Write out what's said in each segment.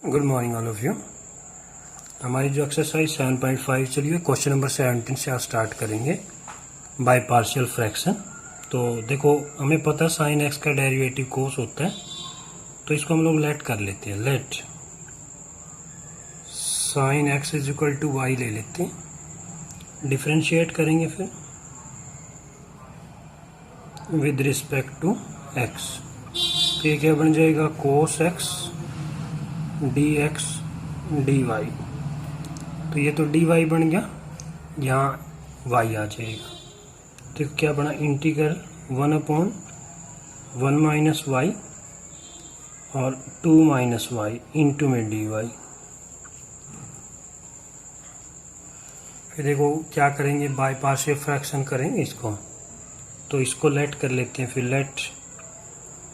Good morning all of you. हमारी जो exercise 7.5 चलिए क्वेश्चन नंबर 17 से आज स्टार्ट करेंगे बाय पार्शियल फ्रैक्शन। तो देखो हमें पता है साइन एक्स का डेरिवेटिव कोस होता है, तो इसको हम लोग लेट कर लेते हैं। Let sin x is equal to y ले लेते हैं, डिफ्रेंशिएट करेंगे फिर विद रिस्पेक्ट टू एक्स। तो ये क्या बन जाएगा, cos x d x d y. तो ये तो डी वाई बन गया, यहाँ वाई आ जाएगा। तो क्या बना, इंटीग्रल 1/1 माइनस वाई और 2 माइनस वाई इंटू में डी वाई। फिर देखो क्या करेंगे, बाय पार्शियल फ्रैक्शन करेंगे इसको, तो इसको लेट कर लेते हैं। फिर लेट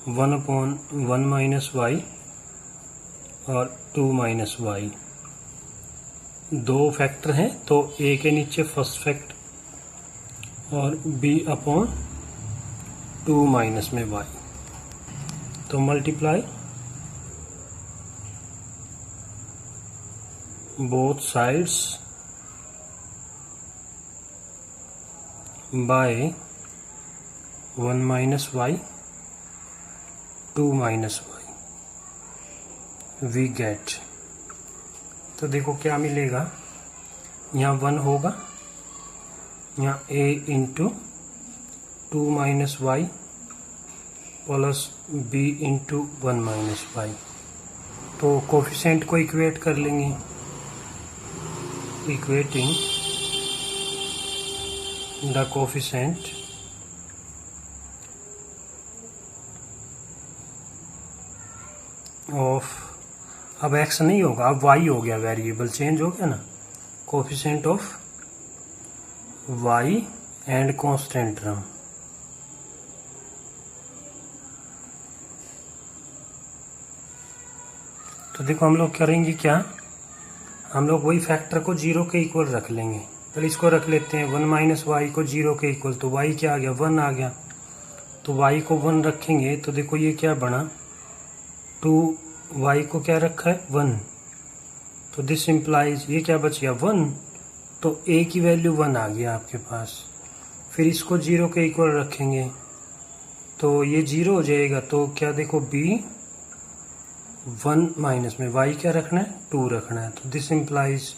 1/1 माइनस वाई और 2 माइनस वाई, दो फैक्टर हैं तो ए के नीचे फर्स्ट फैक्टर और बी अपॉन 2 माइनस में वाई, तो multiply both sides by 1 minus Y 2 minus y we get. तो देखो क्या मिलेगा, यहाँ 1 होगा, यहाँ a into 2 minus y plus b into 1 minus y. तो कोफिशिएंट को इक्वेट कर लेंगे, इक्वेटिंग द कोफिशिएंट ऑफ, अब x नहीं होगा, अब y हो गया, वेरिएबल चेंज हो गया ना, coefficient of y and constant term. तो देखो हम लोग करेंगे क्या, हम लोग वही फैक्टर को 0 के इक्वल रख लेंगे। पहले इसको रख लेते हैं 1 माइनस वाई को 0 के इक्वल, तो y क्या आ गया, 1 आ गया। तो y को 1 रखेंगे तो देखो ये क्या बना, 2y को क्या रखा है 1, तो दिस इम्प्लाइज ये क्या बच गया 1, तो a की वैल्यू 1 आ गया आपके पास। फिर इसको 0 के इक्वल रखेंगे तो ये 0 हो जाएगा। तो क्या देखो b 1 माइनस में y क्या रखना है 2 रखना है, तो दिस इम्प्लाइज,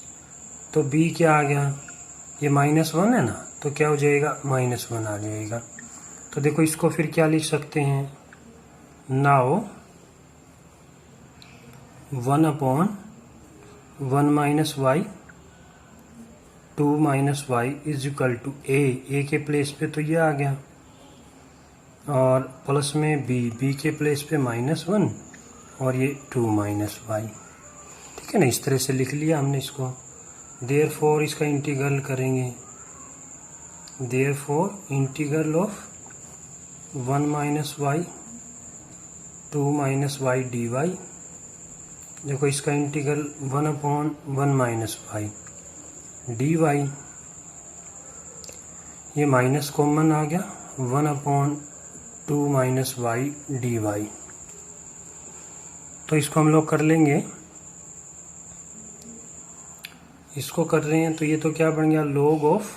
तो b क्या आ गया, ये -1 है ना, तो क्या हो जाएगा -1 आ जाएगा। तो देखो इसको फिर क्या लिख सकते हैं, now 1/1 minus Y 2 minus Y is equal to A के प्लेस पे तो ये आ गया, और प्लस में बी के प्लेस पे -1 और ये 2 माइनस वाई। ठीक है ना, इस तरह से लिख लिया हमने इसको। देयरफॉर इसका इंटीग्रल करेंगे, therefore integral of 1 minus Y 2 minus y d y. देखो इसका integral 1/1 minus y d y, ये माइनस कॉमन आ गया, 1/2 माइनस वाई डी वाई। तो इसको हम लोग कर लेंगे, इसको कर रहे हैं तो ये तो क्या बन गया, log ऑफ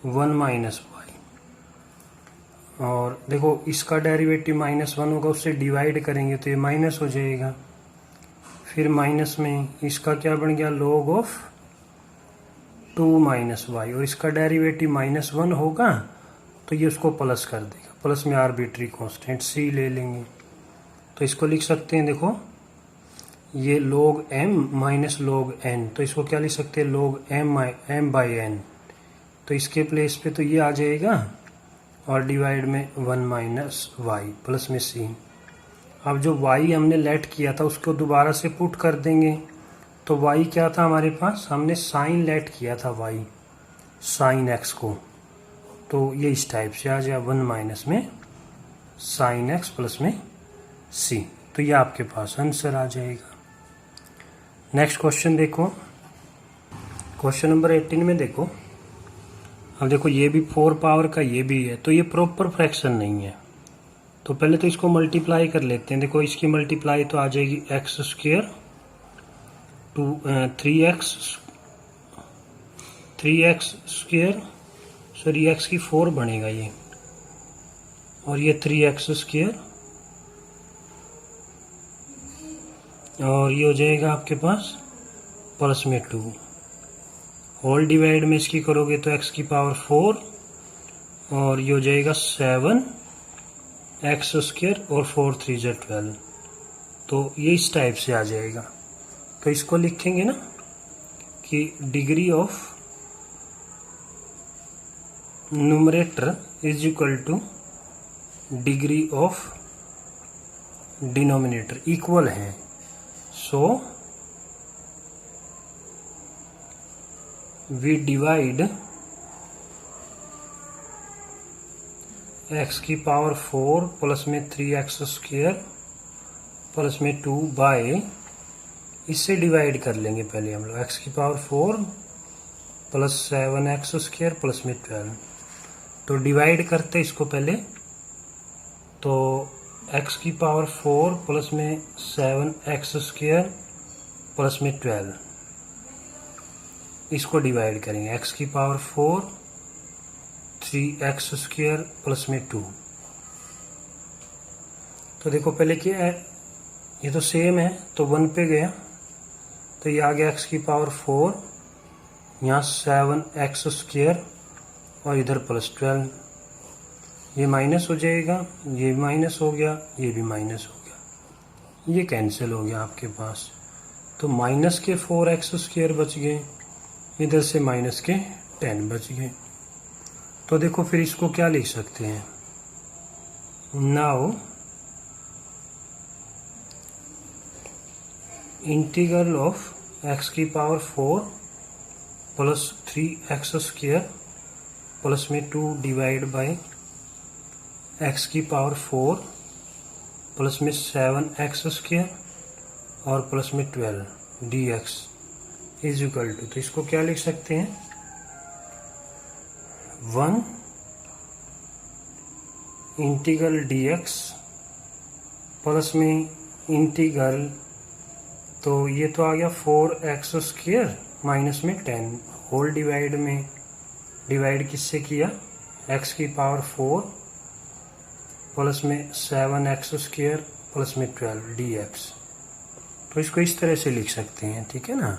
1 माइनस वाई, और देखो इसका डेरिवेटिव -1 होगा, उससे डिवाइड करेंगे तो ये माइनस हो जाएगा। फिर माइनस में इसका क्या बन गया, log ऑफ 2 माइनस वाई, और इसका डेरिवेटिव -1 होगा तो ये उसको प्लस कर देगा, प्लस में आर्बिट्री कांस्टेंट c ले लेंगे। तो इसको लिख सकते हैं, देखो ये log m minus log n, तो इसको क्या लिख सकते हैं, log m बाई n। तो इसके प्लेस पे तो ये आ जाएगा, और डिवाइड में 1 माइनस वाई प्लस में c। अब जो y हमने लेट किया था उसको दोबारा से पुट कर देंगे, तो y क्या था हमारे पास, हमने साइन लेट किया था y साइन x को, तो ये इस टाइप से आ जाए 1 माइनस में साइन x प्लस में c। तो ये आपके पास आंसर आ जाएगा। नेक्स्ट क्वेश्चन देखो, क्वेश्चन नंबर 18 में देखो, अब देखो ये भी 4 पावर का ये भी है, तो ये प्रॉपर फ्रैक्शन नहीं है, तो पहले तो इसको मल्टीप्लाई कर लेते हैं। देखो इसकी मल्टीप्लाई तो आ जाएगी x square to 3x square, sorry x की 4 बनेगा ये, और ये 3x स्क्वेयर, और ये हो जाएगा आपके पास प्लस में 2। होल डिवाइड में इसकी करोगे तो x की पावर 4, और ये हो जाएगा 7x स्क्वेयर और 4 3 जा 12। तो ये इस टाइप से आ जाएगा। तो इसको लिखेंगे ना कि degree of numerator is equal two degree of denominator, equal है। सो वी डिवाइड x की पावर 4 प्लस में 3x स्क्वेयर प्लस में 2 बाय, इससे डिवाइड कर लेंगे पहले हम लोग, x की power 4 plus 7x square plus में 12। तो डिवाइड करते इसको पहले, तो x की पावर 4 प्लस में 7x स्क्वेयर प्लस में 12, इसको डिवाइड करेंगे। x की पावर 4 3x स्क्वेयर प्लस में 2। तो देखो पहले क्या है, ये तो सेम है तो 1 पे गया, तो ये आ गया x की पावर 4, यहाँ 7x स्क्वेयर और इधर प्लस 12, ये माइनस हो जाएगा, ये भी माइनस हो गया, ये भी माइनस हो गया, ये कैंसिल हो गया आपके पास। तो माइनस के 4x स्क्वेयर बच गए, इधर से माइनस के 10 बच गए। तो देखो फिर इसको क्या लिख सकते हैं, नाउ इंटीग्रल ऑफ x की power 4 plus 3x square plus में 2 डिवाइड बाय x की पावर 4 प्लस में 7x स्क्वेयर और प्लस में 12 dx इज इक्वल टू, तो इसको क्या लिख सकते हैं, 1 इंटीग्रल dx प्लस में इंटीग्रल, तो ये तो आ गया 4x स्क्वेयर माइनस में 10, होल डिवाइड में डिवाइड किससे किया, x की पावर 4 प्लस में 7x स्क्वेयर प्लस में 12 dx। तो इसको इस तरह से लिख सकते हैं, ठीक है ना।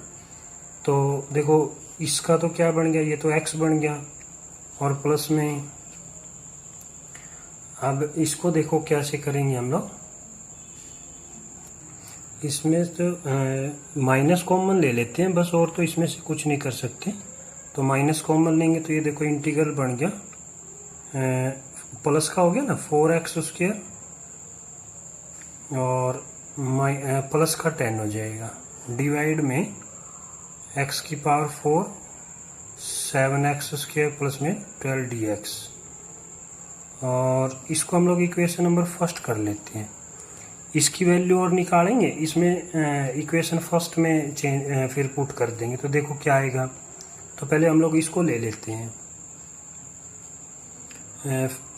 तो देखो इसका तो क्या बन गया, ये तो x बन गया, और प्लस में अब इसको देखो कैसे करेंगे हम लोग, इसमें तो माइनस कॉमन ले लेते हैं बस, और तो इसमें से कुछ नहीं कर सकते। तो माइनस कॉमन लेंगे तो ये देखो इंटीग्रल बन गया, प्लस का हो गया ना 4x स्क्वेयर, और प्लस का 10 हो जाएगा, डिवाइड में x की पावर 4 7x स्क्वेयर प्लस में 12 dx। और इसको हम लोग इक्वेशन नंबर फर्स्ट कर लेते हैं, इसकी वैल्यू और निकालेंगे, इसमें इक्वेशन फर्स्ट में फिर पुट कर देंगे। तो देखो क्या आएगा, तो पहले हम लोग इसको ले लेते हैं,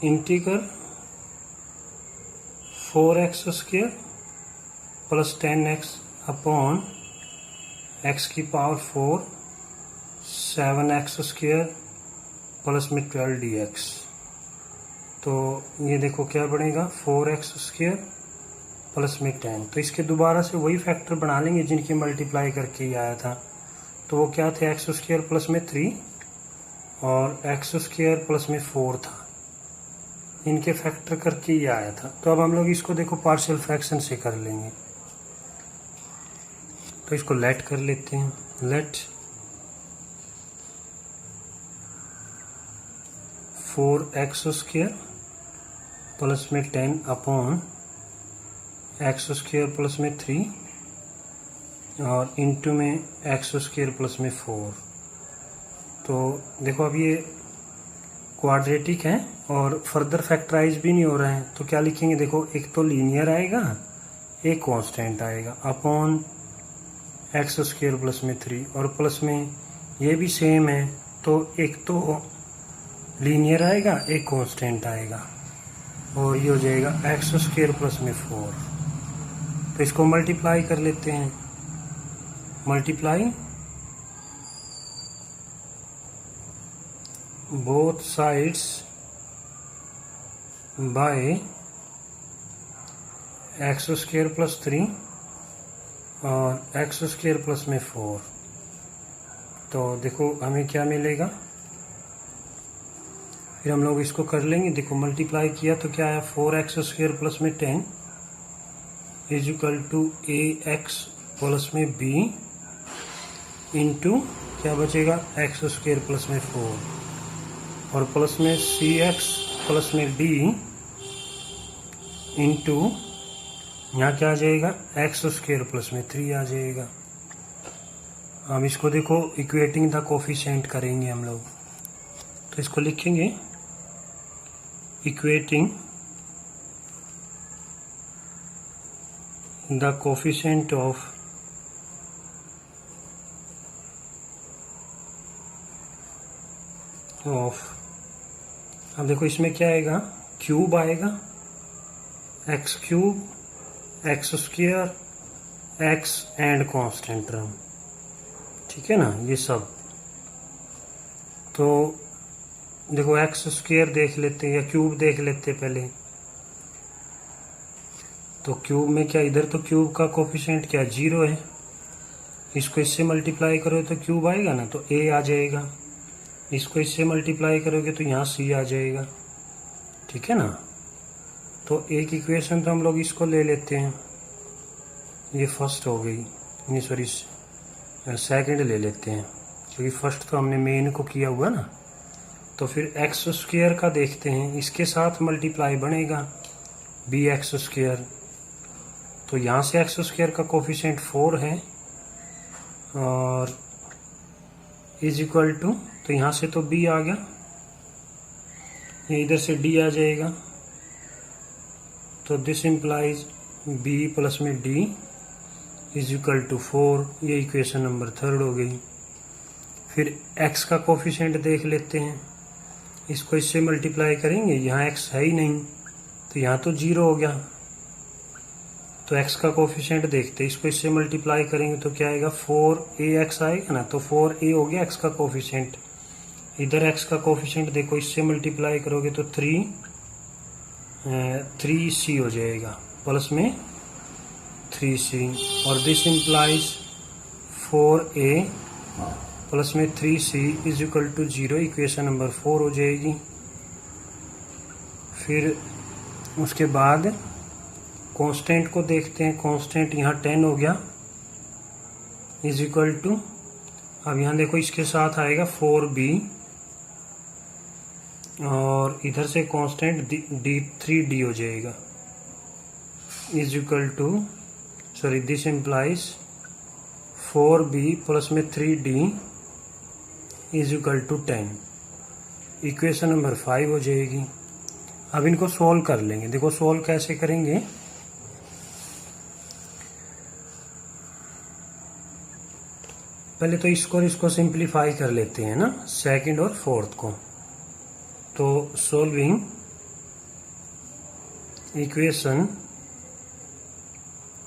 integral 4x square plus 10x upon x की पावर 4 7x स्क्वेयर प्लस में 12 dx। तो ये देखो क्या बनेगा, 4x स्क्वेयर प्लस में 10। तो इसके दोबारा से वही फैक्टर बना लेंगे जिनकी मल्टीप्लाई करके ही आया था। तो वो क्या थे, x स्क्वेयर प्लस में 3 और x स्क्वेयर प्लस में 4 था, इनके फैक्टर करके ही आया था। तो अब हम लोग इसको देखो पार्शियल फ्रैक्शन से कर लेंगे। तो इसको लेट कर लेते हैं, लेट 4x स्क्वेयर प्लस में 10 अपॉन x स्क्वेयर प्लस में 3 और इंटू में x स्क्वेयर प्लस में 4। तो देखो अब ये क्वाड्रेटिक है और फर्दर फैक्टराइज भी नहीं हो रहा है, तो क्या लिखेंगे, देखो एक तो लीनियर आएगा, एक कांस्टेंट आएगा अपॉन x स्क्वेयर प्लस में 3, और प्लस में ये भी सेम है, तो एक तो लीनियर आएगा, एक कांस्टेंट आएगा। और ये हो जाएगा एक्स स्क्वायर प्लस में 4। तो इसको मल्टीप्लाई कर लेते हैं, multiply both sides bye x square plus 3 और एक्स स्क्वायर प्लस में 4। तो देखो हमें क्या मिलेगा, फिर हम लोग इसको कर लेंगे। देखो मल्टीप्लाई किया तो क्या आया, 4x स्क्वायर प्लस में 10 is equal to a x plus में b इंटू क्या बचेगा, एक्स स्क्वायर प्लस में 4 और प्लस में सी एक्स प्लस में d इंटू यहाँ क्या आ जाएगा, एक्स स्क्वायर प्लस में 3 आ जाएगा। हम इसको देखो इक्वेटिंग द कोफिशिएंट करेंगे हम लोग, तो इसको लिखेंगे इक्वेटिंग द कोफिशिएंट ऑफ अब देखो इसमें क्या आएगा, क्यूब आएगा, x cube x square x and constant term, ठीक है ना ये सब। तो देखो एक्स स्क्वायर देख लेते हैं या क्यूब देख लेते हैं पहले। तो क्यूब में क्या, इधर तो क्यूब का कोफिशिएंट क्या 0 है, इसको इससे मल्टीप्लाई करो तो क्यूब आएगा ना, तो a आ जाएगा। इसको इससे मल्टीप्लाई करोगे तो यहाँ c आ जाएगा, ठीक है ना। तो एक इक्वेशन तो हम लोग इसको ले लेते हैं, ये फर्स्ट हो गई, नहीं सॉरी सेकंड ले लेते हैं, क्योंकि फर्स्ट तो हमने मेन को किया हुआ ना। तो फिर एक्स स्क्वायर का देखते हैं, इसके साथ मल्टीप्लाई बनेगा बी एक्स स्क्वायर। तो यहाँ से एक्स स्क्वायर का कोफिशिएंट 4 है और इज इक्वल टू, तो यहाँ से तो b आ गया, ये इधर से d आ जाएगा। तो दिस इम्प्लाइज b प्लस में d इज इक्वल टू 4, ये इक्वेशन नंबर 3 हो गई। फिर x का कोफिशिएंट देख लेते हैं, इसको इससे मल्टीप्लाई करेंगे, यहाँ x है ही नहीं तो यहाँ तो 0 हो गया। तो x का कोफिशिएंट देखते हैं, इसको इससे मल्टीप्लाई करेंगे तो क्या आएगा, 4ax आएगा ना। तो 4a हो गया x का कोफिशिएंट, इधर x का कोफिशिएंट देखो इससे मल्टीप्लाई करोगे तो 3c हो जाएगा प्लस में 3c, और दिस इम्प्लाइज 4a प्लस में 3c is equal to 0, equation number 4 हो जाएगी। फिर उसके बाद कांस्टेंट को देखते हैं, कांस्टेंट यहाँ 10 हो गया इज इक्वल टू, अब यहाँ देखो इसके साथ आएगा 4b और इधर से कांस्टेंट d3d हो जाएगा is equal to, sorry this implies 4b plus में 3d is equal to 10, equation number 5 हो जाएगी। अब इनको सोल्व कर लेंगे, देखो सोल्व कैसे करेंगे। पहले तो इसको और इसको सिंप्लीफाई कर लेते हैं ना, सेकंड और फोर्थ को। तो solving equation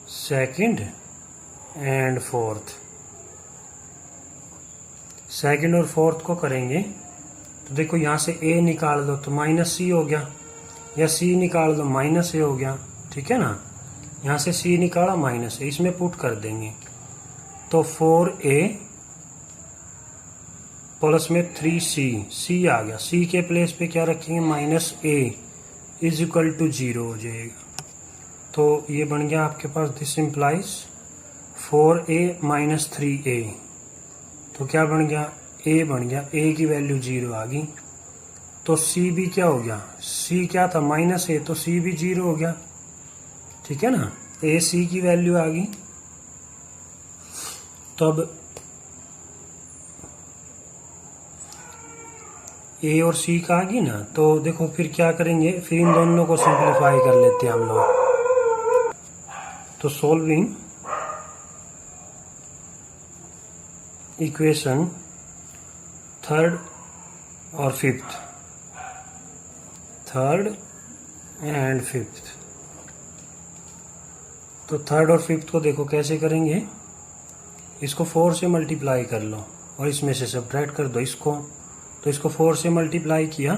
second and fourth, second और फोर्थ को करेंगे तो देखो यहाँ से a निकाल दो तो माइनस c हो गया, या c निकाल दो माइनस a हो गया, ठीक है ना। यहाँ से c निकाला माइनस a, इसमें पुट कर देंगे तो 4a प्लस में 3c आ गया, c के प्लेस पे क्या रखेंगे, minus a is equal to 0 हो जाएगा। तो ये बन गया आपके पास, this implies 4a minus 3a, तो क्या बन गया, a बन गया, a की वैल्यू 0 आ गई। तो c भी क्या हो गया, c क्या था माइनस a, तो c भी 0 हो गया, ठीक है ना। a c की वैल्यू आ गई। तो अब a और c का आ गई ना, तो देखो फिर क्या करेंगे, फिर इन दोनों को सिंप्लीफाई कर लेते हैं हम लोग। तो सोल्विंग इक्वेशन थर्ड और फिफ्थ, थर्ड एंड फिफ्थ। तो थर्ड और फिफ्थ को देखो कैसे करेंगे, इसको 4 से मल्टीप्लाई कर लो और इसमें से सब्ट्रैक्ट कर दो इसको। तो इसको 4 से मल्टीप्लाई किया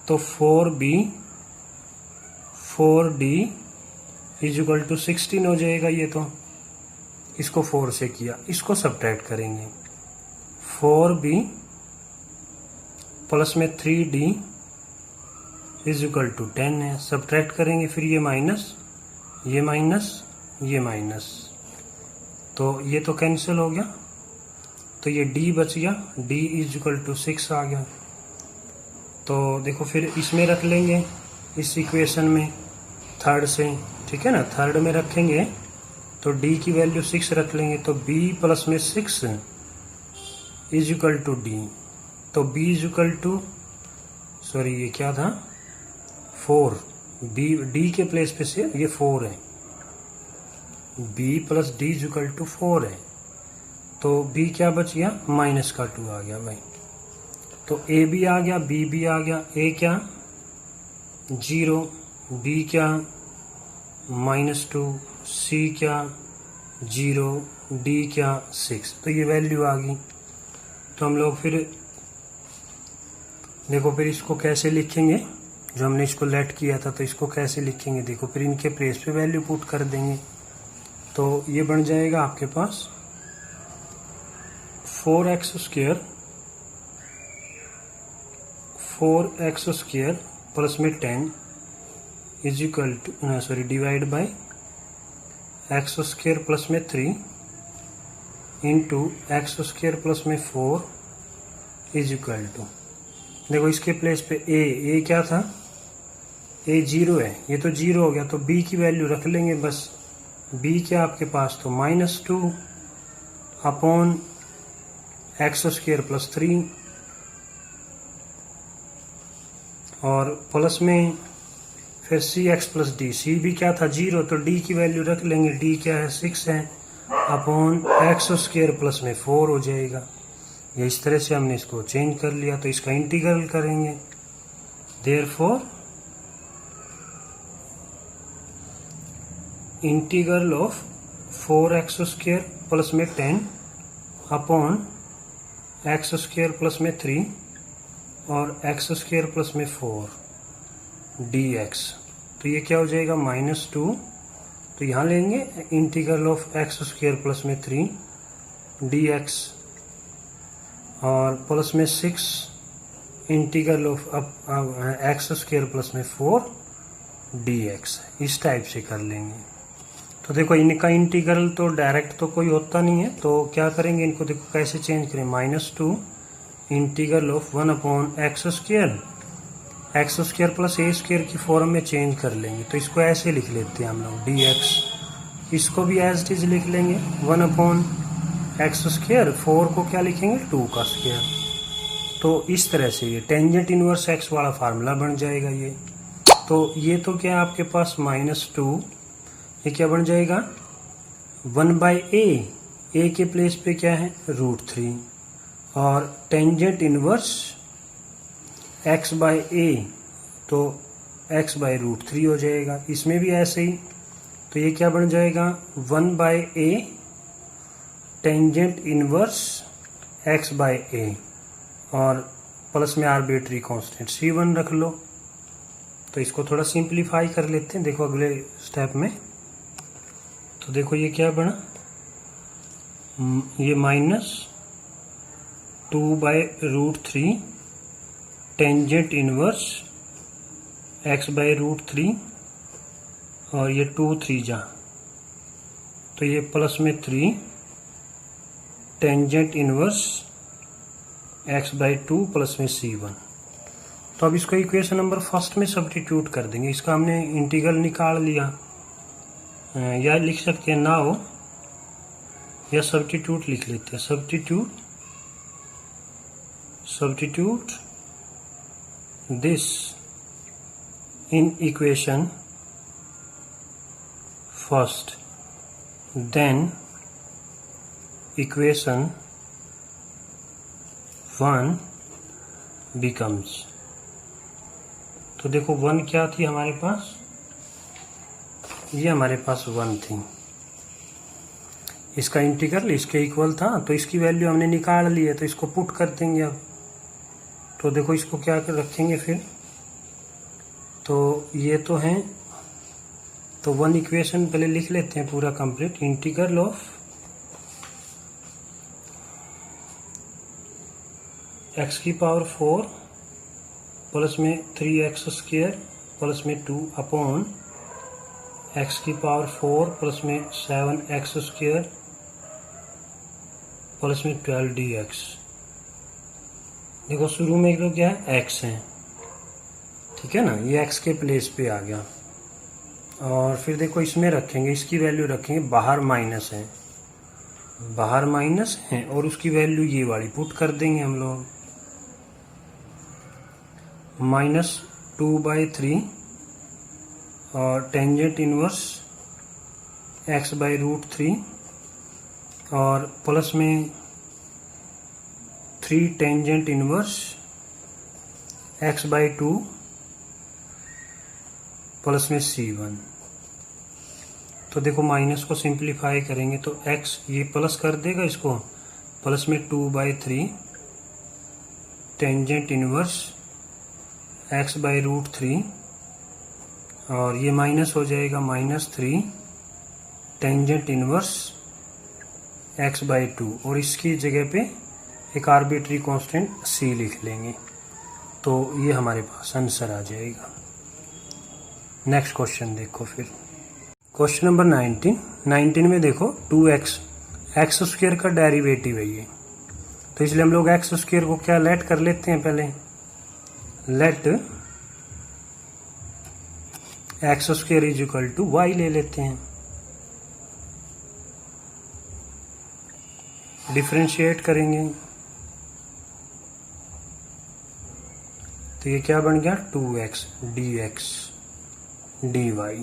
तो 4b 4d is equal to 16 हो जाएगा। ये तो इसको 4 से किया, इसको सब्ट्रैक्ट करेंगे। 4b प्लस में 3d इज इक्वल टू 10 है, सब्ट्रैक्ट करेंगे, फिर ये माइनस ये माइनस ये माइनस, तो ये तो कैंसिल हो गया, तो ये d बच गया, d इज इक्वल टू 6 आ गया। तो देखो फिर इसमें रख लेंगे इस इक्वेशन में थर्ड से, ठीक है ना, थर्ड में रखेंगे तो d की वैल्यू 6 रख लेंगे, तो b प्लस में 6 इज इक्वल टू d, तो b is equal to, sorry ये क्या था 4, d के प्लेस पे से ये 4 है, b plus d is equal to 4 है, तो b क्या बच गया माइनस का 2 आ गया भाई। तो a भी आ गया, b भी आ गया, a क्या 0, b क्या -2, c क्या 0, d क्या 6, तो ये वैल्यू आ गई। तो हम लोग फिर देखो फिर इसको कैसे लिखेंगे, जो हमने इसको लेट किया था तो इसको कैसे लिखेंगे, देखो फिर इनके प्लेस पे वैल्यू पुट कर देंगे। तो ये बन जाएगा आपके पास 4x स्क्वायर प्लस में 10 is equal to, sorry divide by x square plus में 3 इंटू x स्क्वायर प्लस में 4 इज इक्वल टू, देखो इसके प्लेस पे a क्या था, a 0 है, ये तो 0 हो गया, तो b की वैल्यू रख लेंगे बस, b क्या आपके पास तो -2 अपॉन x स्क्वायर प्लस 3 और प्लस में फिर cx प्लस d, c भी क्या था 0, तो d की वैल्यू रख लेंगे, d क्या है 6 है अपॉन x स्क्वायर प्लस में 4 हो जाएगा। ये इस तरह से हमने इसको चेंज कर लिया, तो इसका इंटीग्रल करेंगे, therefore integral of 4x square plus में 10 अपॉन x स्क्वायर प्लस में 3 और x स्क्वायर प्लस में 4 dx, तो ये क्या हो जाएगा -2, तो यहाँ लेंगे integral of x square plus में 3 dx और प्लस में 6 integral of x square plus में 4 dx, इस टाइप से कर लेंगे। तो देखो इनका इंटीग्रल तो डायरेक्ट तो कोई होता नहीं है, तो क्या करेंगे इनको, देखो कैसे चेंज करें, -2 integral of 1 upon x square plus a square की फॉर्म में चेंज कर लेंगे, तो इसको ऐसे लिख लेते हैं हम लोग dx, इसको भी एज इट इज लिख लेंगे 1 अपॉन x स्क्वायर, 4 को क्या लिखेंगे 2 का स्क्वायर, तो इस तरह से ये टेंजेंट इनवर्स x वाला फार्मूला बन जाएगा ये। तो ये तो क्या है आपके पास -2, ये क्या बन जाएगा 1/a के प्लेस पे क्या है √3 और टेंजेंट इनवर्स x/a, तो x/√3 हो जाएगा, इसमें भी ऐसे ही, तो ये क्या बन जाएगा 1/a टेंजेंट इनवर्स x/a और प्लस में आर्बिट्री कांस्टेंट c1 रख लो। तो इसको थोड़ा सिंप्लीफाई कर लेते हैं, देखो अगले स्टेप में, तो देखो ये क्या बना, ये -2/√3 टेंजेंट इनवर्स x/√3 और ये 2 3 जा, तो ये प्लस में 3 टेंजेंट इनवर्स x/2 प्लस में c1। तो अब इसको इक्वेशन नंबर फर्स्ट में सब्स्टिट्यूट कर देंगे, इसका हमने इंटीग्रल निकाल लिया, या लिख सकते हैं ना हो या सब्स्टिट्यूट लिख लेते हैं, substitute this in equation first, then equation 1 becomes तो देखो 1 क्या थी हमारे पास, ये हमारे पास 1 थी, इसका इंटीग्रल इसके इक्वल था, तो इसकी वैल्यू हमने निकाल ली है, तो इसको पुट कर देंगे अब। तो देखो इसको क्या कर रखेंगे फिर, तो ये तो है, तो 1 इक्वेशन पहले लिख लेते हैं पूरा कंप्लीट। इंटीग्रल ऑफ x की पावर 4 प्लस में 3x स्क्वायर प्लस में 2 अपॉन x की पावर 4 प्लस में 7x स्क्वायर प्लस में 12 dx। देखो शुरू में तो क्या है, x है, ठीक है ना, ये x के प्लेस पे आ गया। और फिर देखो इसमें रखेंगे, इसकी वैल्यू रखेंगे, बाहर माइनस है, बाहर माइनस है, और उसकी वैल्यू ये वाली पुट कर देंगे हम लोग, -2/3 और टेंजेंट इनवर्स x/√3 और प्लस में 3 टेंजेंट इनवर्स x/2 प्लस में c1। तो देखो माइनस को सिंप्लीफाई करेंगे तो x ये प्लस कर देगा इसको, प्लस में 2/3 टेंजेंट इनवर्स x/√3 और ये माइनस हो जाएगा -3 टेंजेंट इनवर्स x/2 और इसकी जगह पे एक आर्बिट्री कांस्टेंट c लिख लेंगे, तो ये हमारे पास आंसर आ जाएगा। नेक्स्ट क्वेश्चन देखो फिर, क्वेश्चन नंबर 19 में देखो 2x एक्स स्क्वायर का डेरिवेटिव है ये, तो इसलिए हम लोग एक्स स्क्वायर को क्या लेट कर लेते हैं, पहले let x square is equal to y ले लेते हैं, डिफरेंशिएट करेंगे तो ये क्या बन गया 2x dx dy।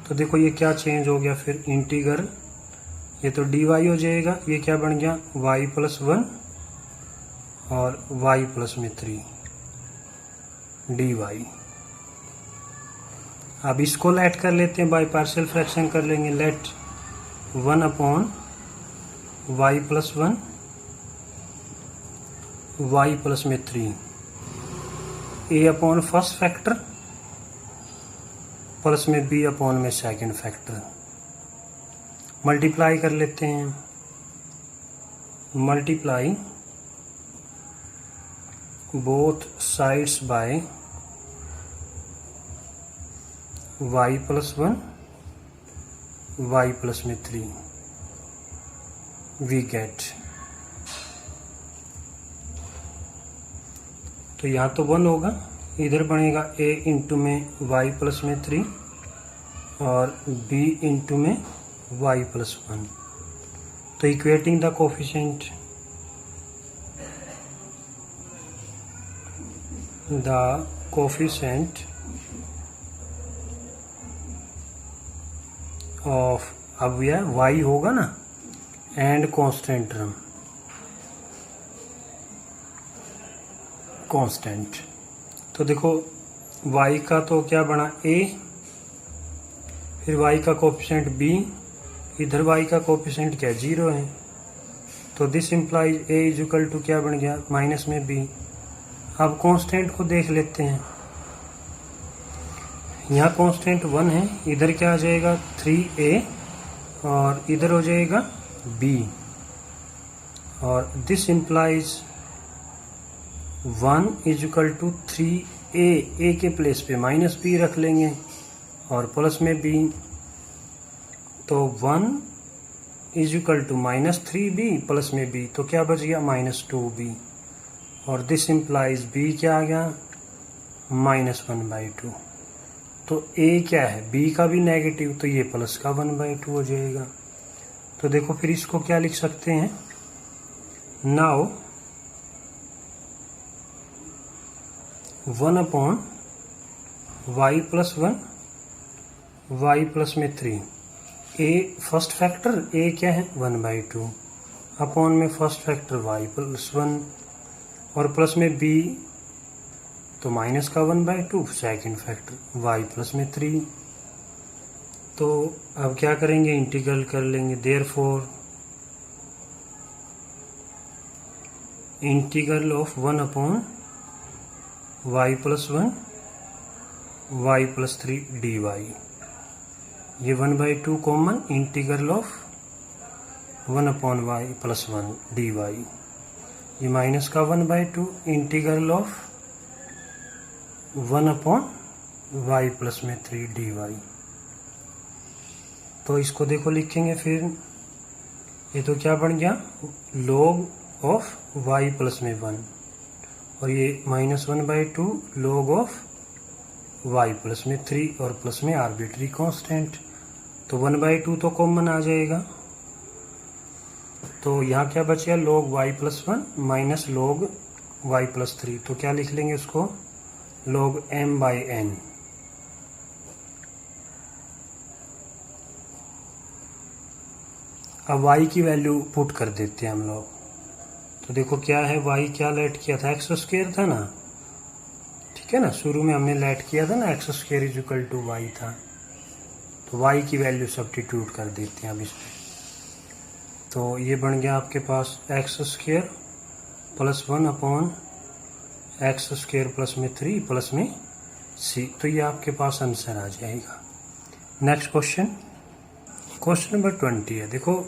तो देखो ये क्या चेंज हो गया फिर, इंटीग्रल ये तो dy हो जाएगा, ये क्या बन गया y+1 और y+3 dy। अब इसको लेट कर लेते हैं, बाय पार्शियल फ्रैक्शन कर लेंगे, let 1/y+1 y+3 a upon first factor plus में b अपॉन में सेकंड फैक्टर, मल्टीप्लाई कर लेते हैं, multiply both sides by y+1 y+3 we get, तो यहाँ तो 1 होगा, इधर बनेगा a इंटू में y+3 और b इंटू में y+1। तो इक्वेटिंग द कोफिशिएंट, ऑफ, अब यह y होगा ना एंड कांस्टेंट टर्म, कांस्टेंट। तो देखो y का तो क्या बना a, फिर y का कोफिशिएंट b, इधर y का कोफिशिएंट क्या 0 है, तो this implies a is equal to क्या बन गया माइनस में b। अब कांस्टेंट को देख लेते हैं, यहाँ कांस्टेंट 1 है, इधर क्या आ जाएगा 3a और इधर हो जाएगा b, और this implies 1 is equal to 3a, a के प्लेस पे -b रख लेंगे और प्लस में b, तो 1 is equal to -3b plus में b, तो क्या बच गया -2b, और दिस इंप्लाइज b क्या आ गया -1/2। तो a क्या है, b का भी नेगेटिव, तो ये प्लस का 1/2 हो जाएगा। तो देखो फिर इसको क्या लिख सकते हैं, now 1/y+1 y+3, a first factor a क्या है 1/2 अपॉन में फर्स्ट फैक्टर y+1 और प्लस में b तो माइनस का 1/2 सेकेंड फैक्टर y प्लस में 3। तो अब क्या करेंगे, इंटीग्रल कर लेंगे। Therefore integral of 1 upon y plus 1 y plus 3 dy। ये 1/2 common, integral of 1 upon y plus 1 dy। ये माइनस का 1/2 integral of 1 upon y plus में 3 dy। तो इसको देखो लिखेंगे फिर, ये तो क्या बन गया, log ऑफ y प्लस में 1, और ये minus 1/2 log of y plus में 3 और प्लस में आर्बिट्री कांस्टेंट। तो 1/2 तो कॉमन आ जाएगा, तो यहाँ क्या बचेगा, log y plus 1 minus log y plus 3। तो क्या लिख लेंगे उसको, log m/n। अब y की वैल्यू पुट कर देते हैं हम लोग। तो देखो क्या है, y क्या लेट किया था, x² था ना, ठीक है ना, शुरू में हमने लेट किया था ना x² इक्वल टू y था। तो y की वैल्यू सब्स्टिट्यूट कर देते हैं अब इसमें। तो ये बन गया आपके पास x² plus 1 upon x² plus में 3 प्लस में c। तो ये आपके पास आंसर आ जाएगा। नेक्स्ट क्वेश्चन, क्वेश्चन नंबर 20 है। देखो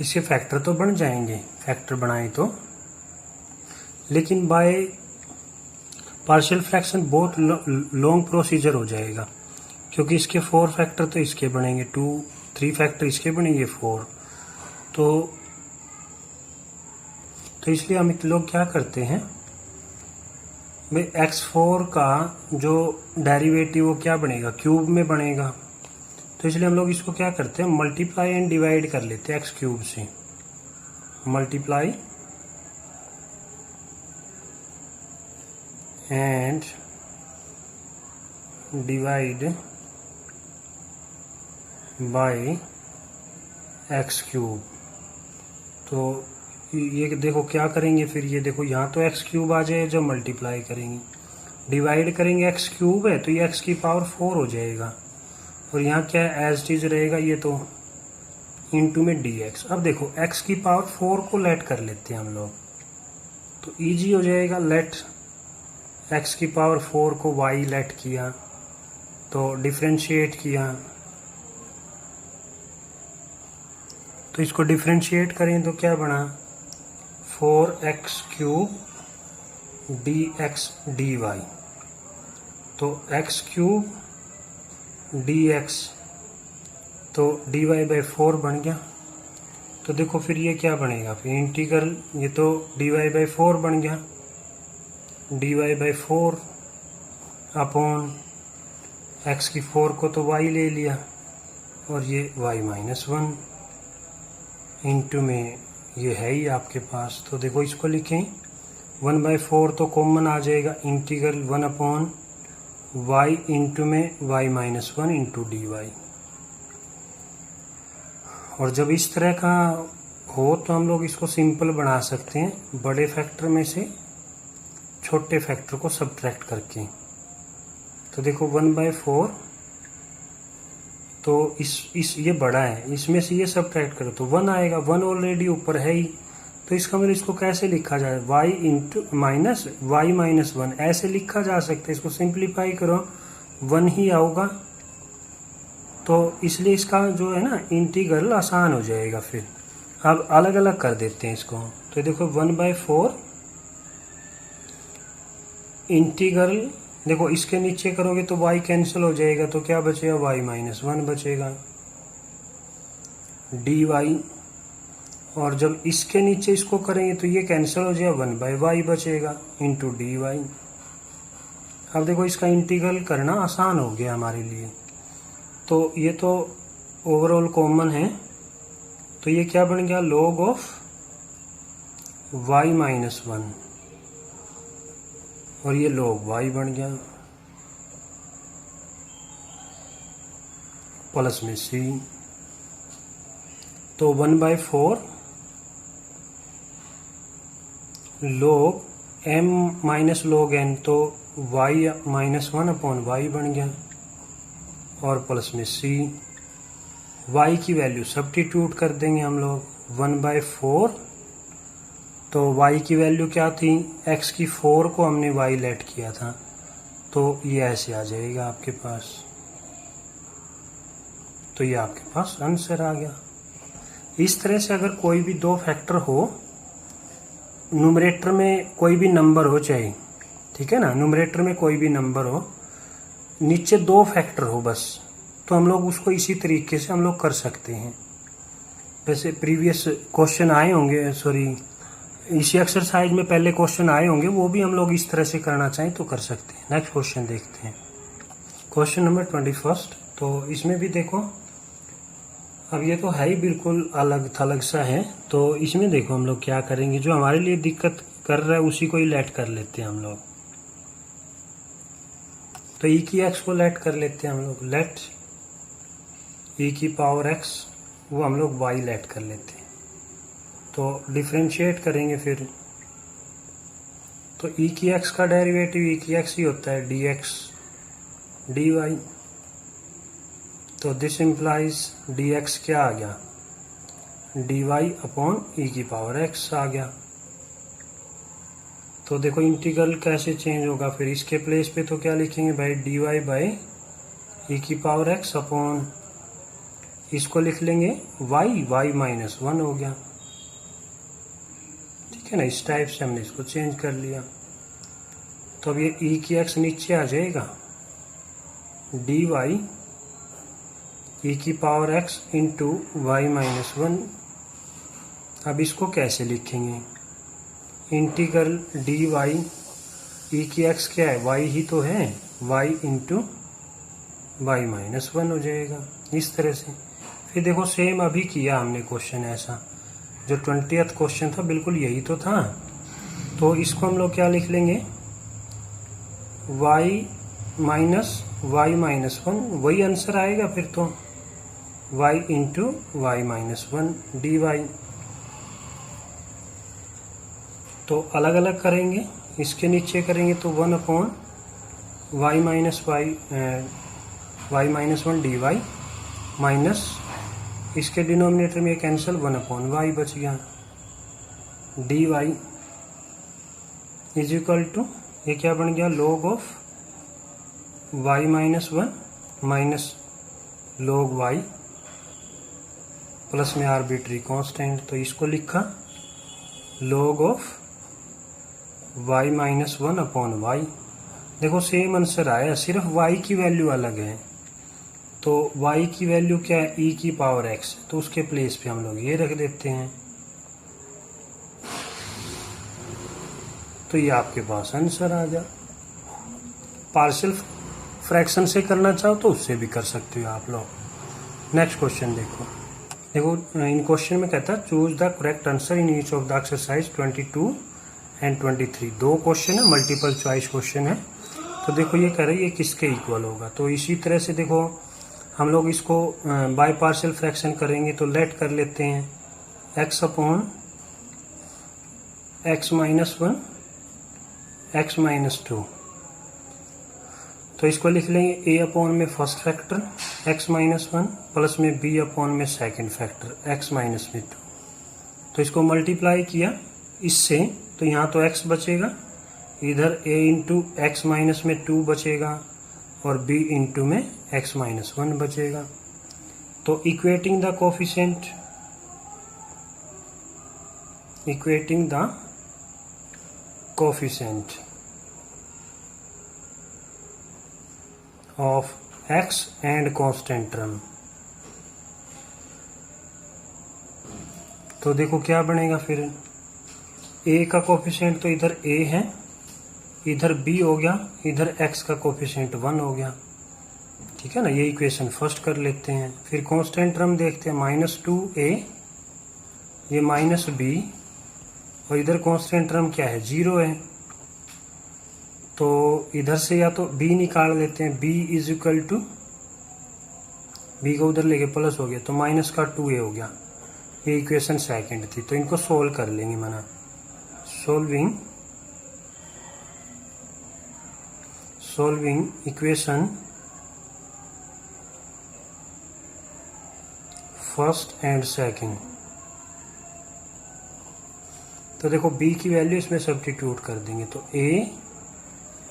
इसके फैक्टर तो बन जाएंगे, फैक्टर बनाए तो, लेकिन बाय पार्शियल फ्रैक्शन बहुत लॉन्ग प्रोसीजर हो जाएगा, क्योंकि इसके 4 फैक्टर तो इसके बनेंगे, 3 फैक्टर इसके बनेंगे 4। तो इसलिए हम लोग क्या करते हैं भाई, x4 का जो डेरिवेटिव वो क्या बनेगा, क्यूब में बनेगा। तो इसलिए हम लोग इसको क्या करते हैं, मल्टीप्लाई एंड डिवाइड कर लेते हैं x³ से। Multiply and divide by x³। तो ये देखो क्या करेंगे फिर, ये देखो यहाँ तो x³ आ जाए, जब मल्टीप्लाई करेंगे डिवाइड करेंगे x³ है तो ये x की पावर 4 हो जाएगा, और यहाँ क्या एज इट इज रहेगा, ये तो इनटू में dx। अब देखो x की पावर 4 को लेट कर लेते हैं हम लोग, तो इजी हो जाएगा। लेट x की पावर 4 को y लेट किया, तो डिफरेंशिएट किया, तो इसको डिफरेंशिएट करें तो क्या बना, 4x³ dx dy। तो x³ dx तो dy बाई 4 बन गया। तो देखो फिर ये क्या बनेगा, फिर इंटीग्रल, ये तो dy बाई 4 बन गया, dy बाई 4 अपॉन x की 4 को तो y ले लिया, और ये y माइनस 1 इंटू में ये है ही आपके पास। तो देखो इसको लिखें, 1/4 तो कॉमन आ जाएगा, इंटीग्रल 1 अपॉन y इंटू में y माइनस 1 इंटू dy। और जब इस तरह का हो तो हम लोग इसको सिंपल बना सकते हैं, बड़े फैक्टर में से छोटे फैक्टर को सब्ट्रैक्ट करके। तो देखो 1/4, तो इस ये बड़ा है, इसमें से ये सब्ट्रैक्ट करो तो 1 आएगा, 1 ऑलरेडी ऊपर है ही। तो इसका मतलब इसको कैसे लिखा जाए, y into minus y minus 1 ऐसे लिखा जा सकता है। इसको सिंप्लीफाई करो 1 ही आऊगा, तो इसलिए इसका जो है ना इंटीग्रल आसान हो जाएगा। फिर अब अलग अलग कर देते हैं इसको। तो देखो 1/4 इंटीग्रल, देखो इसके नीचे करोगे तो y कैंसिल हो जाएगा, तो क्या बचेगा, y माइनस 1 बचेगा dy। और जब इसके नीचे इसको करेंगे तो ये कैंसिल हो जाएगा, 1/y बचेगा इंटू dy। अब देखो इसका इंटीग्रल करना आसान हो गया हमारे लिए। तो ये तो ओवरऑल कॉमन है, तो ये क्या बन गया, log ऑफ y माइनस 1, और ये log y बन गया प्लस में c। तो 1/4 log m minus log n, तो वाई माइनस 1 अपॉन वाई बन गया और प्लस में सी। वाई की वैल्यू सब्स्टिट्यूट कर देंगे हम लोग 1/4। तो वाई की वैल्यू क्या थी, एक्स की 4 को हमने वाई लेट किया था, तो ये ऐसे आ जाएगा आपके पास। तो ये आपके पास आंसर आ गया। इस तरह से अगर कोई भी दो फैक्टर हो, न्यूमरेटर में कोई भी नंबर हो चाहे, ठीक है ना, न्यूमरेटर में कोई भी नंबर हो, नीचे दो फैक्टर हो बस, तो हम लोग उसको इसी तरीके से हम लोग कर सकते हैं। वैसे प्रीवियस क्वेश्चन आए होंगे, सॉरी इसी एक्सरसाइज में पहले क्वेश्चन आए होंगे, वो भी हम लोग इस तरह से करना चाहें तो कर सकते हैं। नेक्स्ट क्वेश्चन देखते हैं, क्वेश्चन नंबर 21। तो इसमें भी देखो, अब ये तो है ही बिल्कुल अलग थलग सा है, तो इसमें देखो हम लोग क्या करेंगे, जो हमारे लिए दिक्कत कर रहा है उसी को ही लेट कर लेते हैं हम लोग। तो e की x को लेट कर लेते हैं हम लोग, लेट e की पावर x, वो हम लोग y लेट कर लेते हैं। तो डिफरेंशिएट करेंगे फिर, तो e की x का डेरिवेटिव e की x ही होता है dx dy। तो दिस इम्प्लाइज dx क्या आ गया, dy अपॉन e की पावर x आ गया। तो देखो इंटीग्रल कैसे चेंज होगा, फिर इसके प्लेस पे तो क्या लिखेंगे भाई, dy बाई e की पावर x अपॉन, इसको लिख लेंगे y माइनस 1 हो गया। ठीक है ना, इस टाइप से हमने इसको चेंज कर लिया। तो अब ये e की x नीचे आ जाएगा, dy e की power x into y minus 1। अब इसको कैसे लिखेंगे, इंटीग्रल डी वाई, ई की x क्या है, y ही तो है, y इंटू वाई माइनस 1 हो जाएगा इस तरह से। फिर देखो सेम अभी किया हमने क्वेश्चन ऐसा, जो 20th क्वेश्चन था बिल्कुल यही तो था। तो इसको हम लोग क्या लिख लेंगे, y माइनस वाई माइनस 1, वही आंसर आएगा फिर तो, y into y minus 1 d y. तो अलग अलग करेंगे, इसके नीचे करेंगे तो 1 upon y minus one d y, minus इसके डिनोमिनेटर में कैंसिल, 1 अपॉन वाई बच गया, d y is equal to, ये क्या बन गया, log of y minus 1 minus log y plus में आर्बिट्री कांस्टेंट। तो इसको लिखा log of y minus 1 upon y. देखो सेम आंसर आया, सिर्फ y की वैल्यू अलग है। तो y की वैल्यू क्या है, e की पावर x, तो उसके प्लेस पे हम लोग ये रख देते हैं। तो ये आपके पास आंसर आ गया। पार्शियल फ्रैक्शन से करना चाहो तो उससे भी कर सकते हो आप लोग। नेक्स्ट क्वेश्चन देखो इन क्वेश्चन में कहता है choose the correct answer in each of the exercise 22 and 23। दो क्वेश्चन है, मल्टीपल चॉइस क्वेश्चन है। तो देखो ये कह रही है ये किसके इक्वल होगा। तो इसी तरह से देखो हम लोग इसको बाय पार्शियल फ्रैक्शन करेंगे, तो लेट कर लेते हैं x upon x minus 1 x minus 2। तो इसको लिख लेंगे a अपॉन में first factor x minus 1 plus में b अपॉन में सेकेंड फैक्टर x माइनस में 2। तो इसको मल्टीप्लाई किया इससे, तो यहाँ तो x बचेगा, इधर a इंटू एक्स माइनस में 2 बचेगा और b इंटू में x माइनस 1 बचेगा। तो equating the coefficient, equating the coefficient of x and constant term. तो देखो क्या बनेगा फिर, a का कोफिशिएंट तो इधर a है, इधर b हो गया, इधर x का कोफिशिएंट 1 हो गया। ठीक है ना, ये इक्वेशन फर्स्ट कर लेते हैं। फिर कांस्टेंट टर्म देखते हैं, -2a, ये -b, और इधर कांस्टेंट टर्म क्या है, 0 है। तो इधर से या तो b निकाल लेते हैं, b is equal to, b को उधर लेके प्लस हो गया तो माइनस का 2a हो गया। ये इक्वेशन सेकंड थी, तो इनको सोल्व कर लेंगे। माना solving solving equation first and second. तो देखो b की वैल्यू इसमें सब्स्टिट्यूट कर देंगे तो a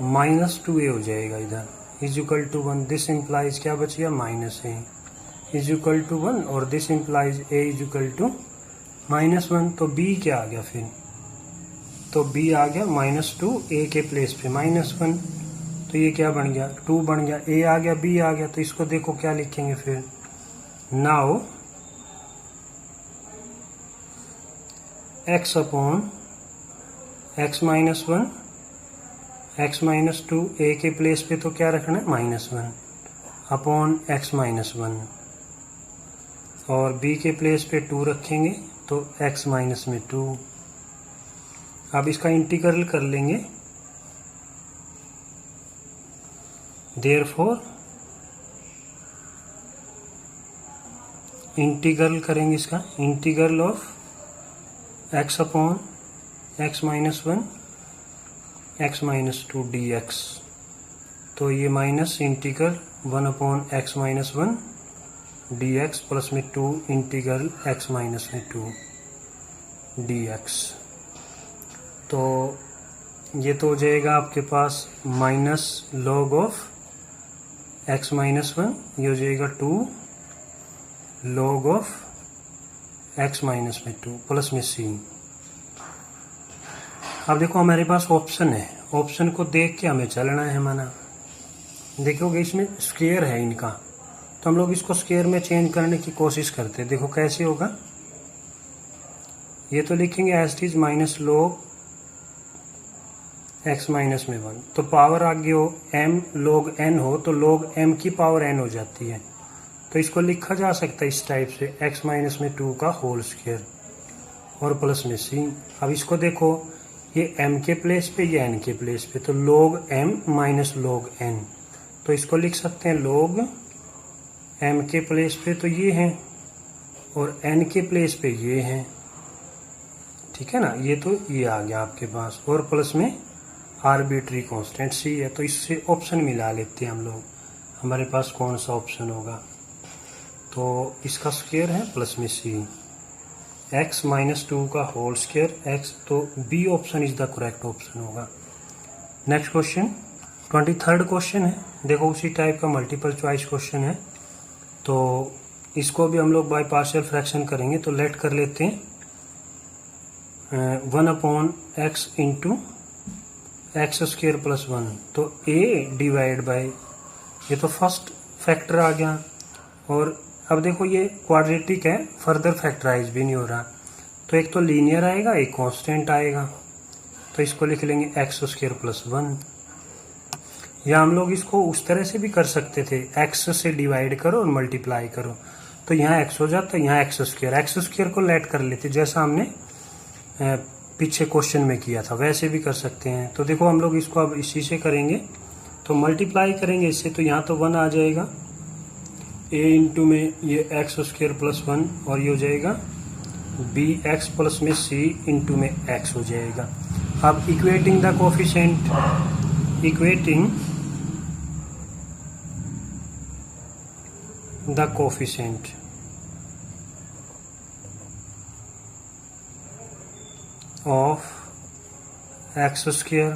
-2a हो जाएगा इधर, is equal to 1। This implies क्या बच गया, -a इज इक्वल टू 1, और this implies a is equal to -1। तो b क्या आ गया फिर, तो b आ गया -2, a के प्लेस पे -1, तो ये क्या बन गया, 2 बन गया, a आ गया, b आ गया। तो इसको देखो क्या लिखेंगे फिर, now x upon x -1 x -2, a के प्लेस पे तो क्या रखना है, -1 अपॉन x -1, और b के प्लेस पे 2 रखेंगे तो x में 2। अब इसका इंटीग्रल कर लेंगे, देयरफॉर इंटीग्रल करेंगे इसका, integral of x upon x -1 x -2 dx। तो ये minus integral 1 upon x -1 dx plus में 2 इंटीग्रल x में 2 dx। तो ये तो हो जाएगा आपके पास माइनस लॉग ऑफ x -1, ये हो जाएगा 2 लॉग ऑफ x में 2 प्लस में c। अब देखो हमारे पास ऑप्शन है, ऑप्शन को देख के हमें चलना है माना। देखोगे इसमें स्क्वायर है इनका, तो हम लोग इसको स्क्वायर में चेंज करने की कोशिश करते हैं। देखो कैसे होगा, ये तो लिखेंगे as it is minus log x में 1, तो पावर आगे हो m log n हो तो log m की पावर n हो जाती है। तो इसको लिखा जा सकता है इस टाइप से, x में 2 का होल स्क्वायर और प्लस में c। अब इसको देखो, ये m के प्लेस पे, ये n के प्लेस पे, तो log m minus log n, तो इसको लिख सकते हैं log m के प्लेस पे तो ये है और n के प्लेस पे ये है, ठीक है ना। ये तो ये आ गया आपके पास, और प्लस में आर्बिट्री कांस्टेंट c है। तो इससे ऑप्शन मिला लेते हैं हम लोग, हमारे पास कौन सा ऑप्शन होगा, तो इसका स्क्वायर है प्लस में c, x -2 का होल स्क्वायर x, तो b option is the correct option होगा। नेक्स्ट क्वेश्चन 23rd क्वेश्चन है, देखो उसी टाइप का मल्टीपल चॉइस क्वेश्चन है, तो इसको भी हम लोग बाय पार्शियल फ्रैक्शन करेंगे। तो लेट कर लेते हैं 1 upon x into x square plus 1, तो a डिवाइड बाय, ये तो फर्स्ट फैक्टर आ गया, और अब देखो ये क्वाड्रेटिक है, फर्दर फैक्टराइज भी नहीं हो रहा, तो एक तो लीनियर आएगा, एक कांस्टेंट आएगा, तो इसको लिख लेंगे एक्स स्क्वायर प्लस 1। या हम लोग इसको उस तरह से भी कर सकते थे, x से डिवाइड करो और मल्टीप्लाई करो, तो यहाँ x हो जाता है, यहाँ एक्स स्क्वायर को लेट कर लेते, जैसा हमने पीछे क्वेश्चन में किया था वैसे भी कर सकते हैं। तो देखो हम लोग इसको अब इसी से करेंगे, तो मल्टीप्लाई करेंगे इससे, तो यहाँ तो 1 आ जाएगा, a इंटू में ये एक्स स्क्वायर प्लस 1, और ये हो जाएगा बी एक्स प्लस में c इंटू में x हो जाएगा। अब equating the coefficient, equating the coefficient of x square,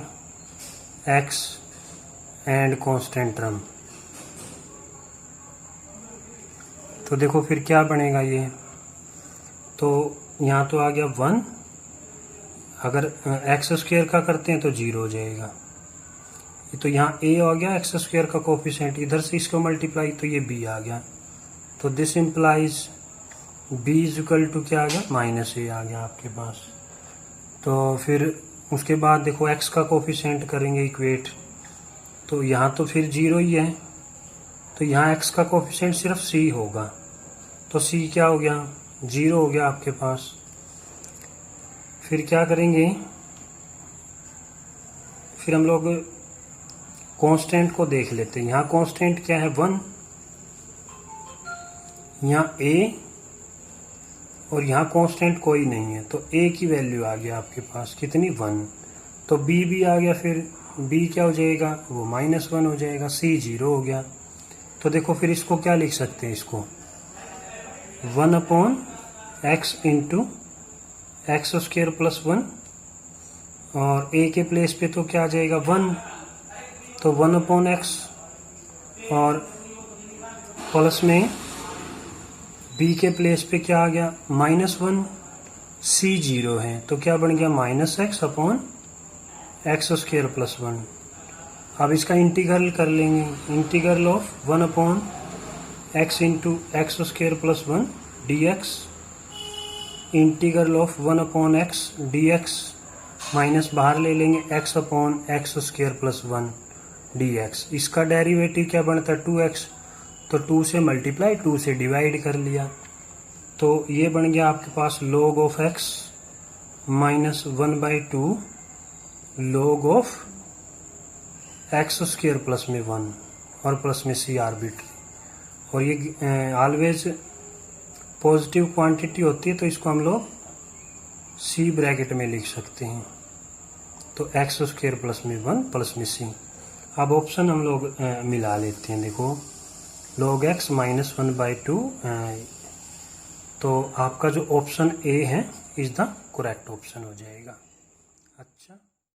x and constant term, तो देखो फिर क्या बनेगा ये, तो यहाँ तो आ गया 1, अगर एक्स स्क्वायर का करते हैं तो 0 हो जाएगा, तो यहाँ a आ गया एक्स स्क्वायर का कोफिशिएंट, इधर से इसको मल्टीप्लाई तो ये b आ गया, तो this implies b is equal to क्या आ गया, -a आ गया आपके पास। तो फिर उसके बाद देखो x का कोफिशिएंट करेंगे इक्वेट, तो यहाँ तो फिर 0 ही है, तो यहाँ x का कोफिशिएंट सिर्फ c होगा, तो c क्या हो गया, 0 हो गया आपके पास। फिर क्या करेंगे, फिर हम लोग कांस्टेंट को देख लेते हैं। यहाँ कांस्टेंट क्या है, 1, यहाँ a, और यहाँ कांस्टेंट कोई नहीं है, तो a की वैल्यू आ गया आपके पास कितनी, 1, तो b भी आ गया फिर बी क्या हो जाएगा, वो -1 हो जाएगा, सी 0 हो गया। तो देखो फिर इसको क्या लिख सकते हैं, इसको 1/x इंटू x² + 1, और a के प्लेस पे तो क्या आ जाएगा 1, तो 1/x, और प्लस में b के प्लेस पे क्या आ गया -1, c 0 है तो क्या बन गया -x/x² + 1। अब इसका इंटीग्रल कर लेंगे, integral of 1/x into x² + 1 dx, integral of 1/x dx, minus बाहर ले लेंगे x/x² + 1 dx। इसका डेरिवेटिव क्या बनता है 2x, तो 2 से मल्टीप्लाई 2 से डिवाइड कर लिया, तो ये बन गया आपके पास log of x -1/2 log of x² plus में 1 और प्लस में c आर्बिट्री। और ये ऑलवेज पॉजिटिव क्वांटिटी होती है तो इसको हम लोग c ब्रैकेट में लिख सकते हैं, तो x² प्लस में 1 प्लस में c। अब ऑप्शन हम लोग मिला लेते हैं, देखो log x -1/2, तो आपका जो ऑप्शन ए है इज द करेक्ट ऑप्शन हो जाएगा। अच्छा।